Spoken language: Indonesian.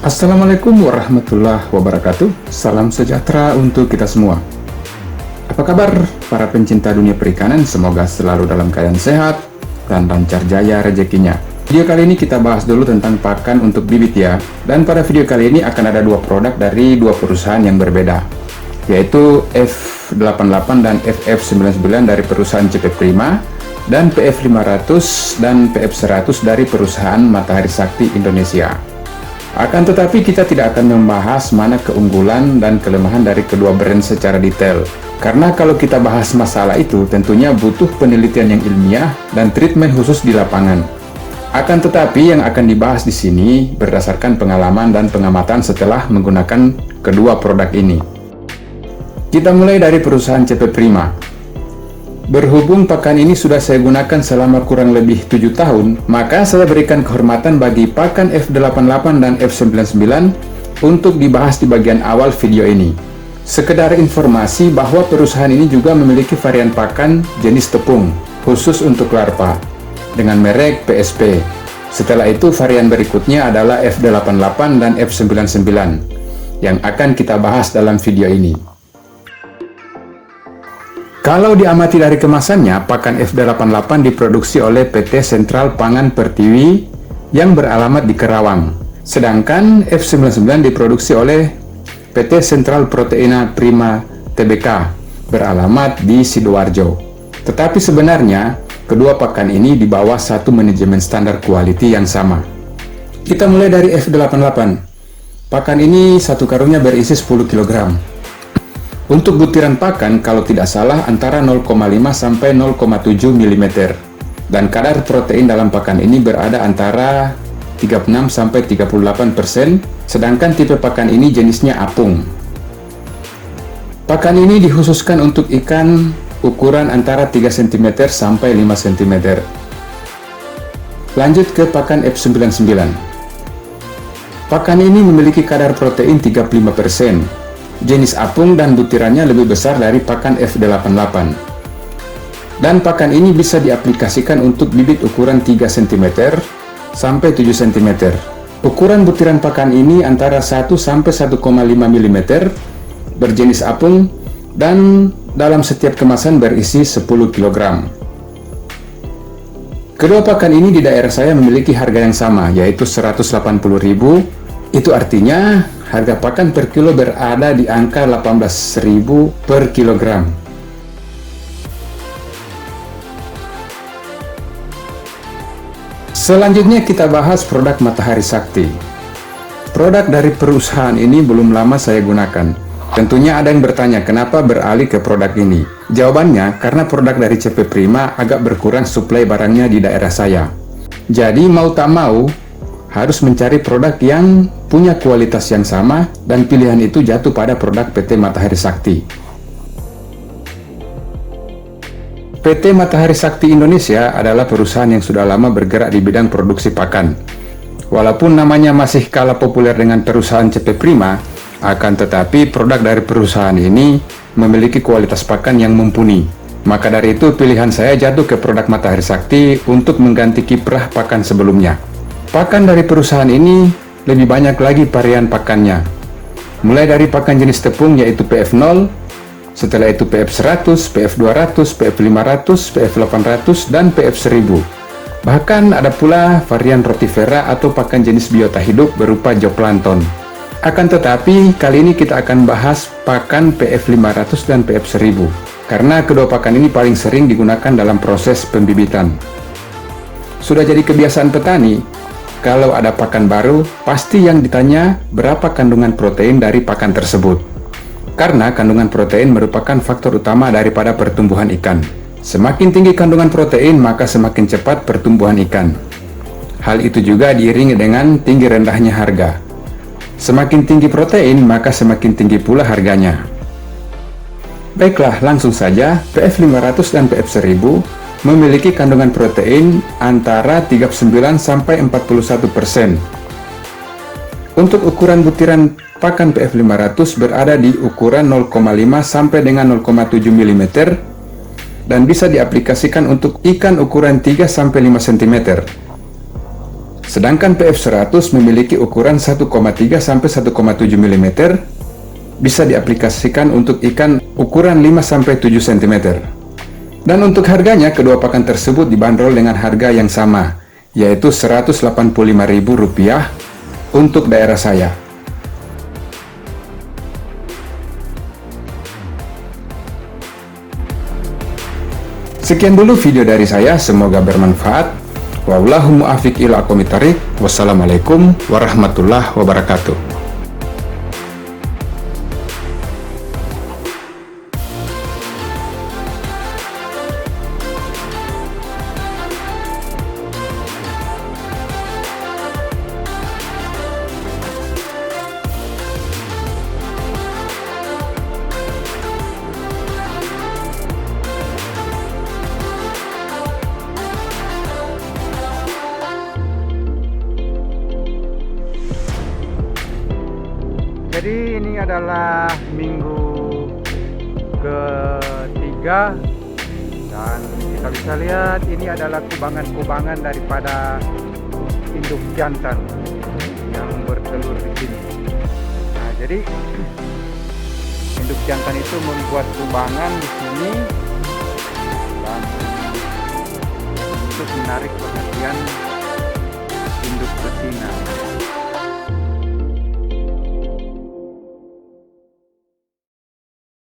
Assalamualaikum warahmatullahi wabarakatuh. Salam sejahtera untuk kita semua. Apa kabar para pencinta dunia perikanan? Semoga selalu dalam keadaan sehat dan lancar jaya rezekinya. Video kali ini kita bahas dulu tentang pakan untuk bibit ya. Dan pada video kali ini akan ada dua produk dari dua perusahaan yang berbeda, yaitu F88 dan FF99 dari perusahaan CP Prima, dan PF500 dan PF100 dari perusahaan Matahari Sakti Indonesia. Akan tetapi kita tidak akan membahas mana keunggulan dan kelemahan dari kedua brand secara detail. Karena kalau kita bahas masalah itu tentunya butuh penelitian yang ilmiah dan treatment khusus di lapangan. Akan tetapi yang akan dibahas di sini berdasarkan pengalaman dan pengamatan setelah menggunakan kedua produk ini. Kita mulai dari perusahaan CP Prima. Berhubung pakan ini sudah saya gunakan selama kurang lebih 7 tahun, maka saya berikan kehormatan bagi pakan F88 dan F99 untuk dibahas di bagian awal video ini. Sekedar informasi bahwa perusahaan ini juga memiliki varian pakan jenis tepung, khusus untuk larva, dengan merek PSP. Setelah itu varian berikutnya adalah F88 dan F99, yang akan kita bahas dalam video ini. Kalau diamati dari kemasannya, pakan F88 diproduksi oleh PT Sentral Pangan Pertiwi yang beralamat di Kerawang. Sedangkan F99 diproduksi oleh PT Sentral Proteina Prima Tbk beralamat di Sidoarjo. Tetapi sebenarnya, kedua pakan ini di bawah satu manajemen standar quality yang sama. Kita mulai dari F88. Pakan ini satu karungnya berisi 10 kg. Untuk butiran pakan, kalau tidak salah antara 0,5 sampai 0,7 mm. Dan kadar protein dalam pakan ini berada antara 36 sampai 38%, sedangkan tipe pakan ini jenisnya apung. Pakan ini dikhususkan untuk ikan ukuran antara 3 cm sampai 5 cm. Lanjut ke pakan F99. Pakan ini memiliki kadar protein 35%. Jenis apung dan butirannya lebih besar dari pakan F88. Dan pakan ini bisa diaplikasikan untuk bibit ukuran 3 cm sampai 7 cm. Ukuran butiran pakan ini antara 1 sampai 1,5 mm, berjenis apung, dan dalam setiap kemasan berisi 10 kg. Kedua pakan ini di daerah saya memiliki harga yang sama, yaitu 180.000. Itu artinya harga pakan per kilo berada di angka 18.000 per kilogram. Selanjutnya kita bahas produk Matahari Sakti. Produk dari perusahaan ini belum lama saya gunakan. Tentunya ada yang bertanya kenapa beralih ke produk ini. Jawabannya karena produk dari CP Prima agak berkurang suplai barangnya di daerah saya. Jadi mau tak mau harus mencari produk yang punya kualitas yang sama, dan pilihan itu jatuh pada produk PT Matahari Sakti. PT Matahari Sakti Indonesia adalah perusahaan yang sudah lama bergerak di bidang produksi pakan. Walaupun namanya masih kalah populer dengan perusahaan CP Prima, akan tetapi produk dari perusahaan ini memiliki kualitas pakan yang mumpuni. Maka dari itu pilihan saya jatuh ke produk Matahari Sakti untuk mengganti kiprah pakan sebelumnya. Pakan dari perusahaan ini lebih banyak lagi varian pakannya. Mulai dari pakan jenis tepung yaitu PF0, setelah itu PF100, PF200, PF500, PF800, dan PF1000. Bahkan ada pula varian rotifera atau pakan jenis biota hidup berupa zooplankton. Akan tetapi, kali ini kita akan bahas pakan PF500 dan PF1000, karena kedua pakan ini paling sering digunakan dalam proses pembibitan. Sudah jadi kebiasaan petani, kalau ada pakan baru, pasti yang ditanya berapa kandungan protein dari pakan tersebut. Karena kandungan protein merupakan faktor utama daripada pertumbuhan ikan. Semakin tinggi kandungan protein, maka semakin cepat pertumbuhan ikan. Hal itu juga diiringi dengan tinggi rendahnya harga. Semakin tinggi protein, maka semakin tinggi pula harganya. Baiklah, langsung saja, PF500 dan PF1000 memiliki kandungan protein antara 39 sampai 41%. Untuk ukuran butiran pakan PF500 berada di ukuran 0,5 sampai dengan 0,7 mm dan bisa diaplikasikan untuk ikan ukuran 3 sampai 5 cm. Sedangkan PF100 memiliki ukuran 1,3 sampai 1,7 mm, bisa diaplikasikan untuk ikan ukuran 5 sampai 7 cm. Dan untuk harganya, kedua pakan tersebut dibanderol dengan harga yang sama, yaitu Rp185.000 untuk daerah saya. Sekian dulu video dari saya, semoga bermanfaat. Wallahu muwaffiq ila aqwamit thoriq. Wassalamualaikum warahmatullahi wabarakatuh. Jadi ini adalah minggu ketiga dan kita bisa lihat ini adalah kubangan-kubangan daripada induk jantan yang bertelur di sini. Nah, jadi induk jantan itu membuat kubangan di sini dan untuk menarik perhatian induk betina.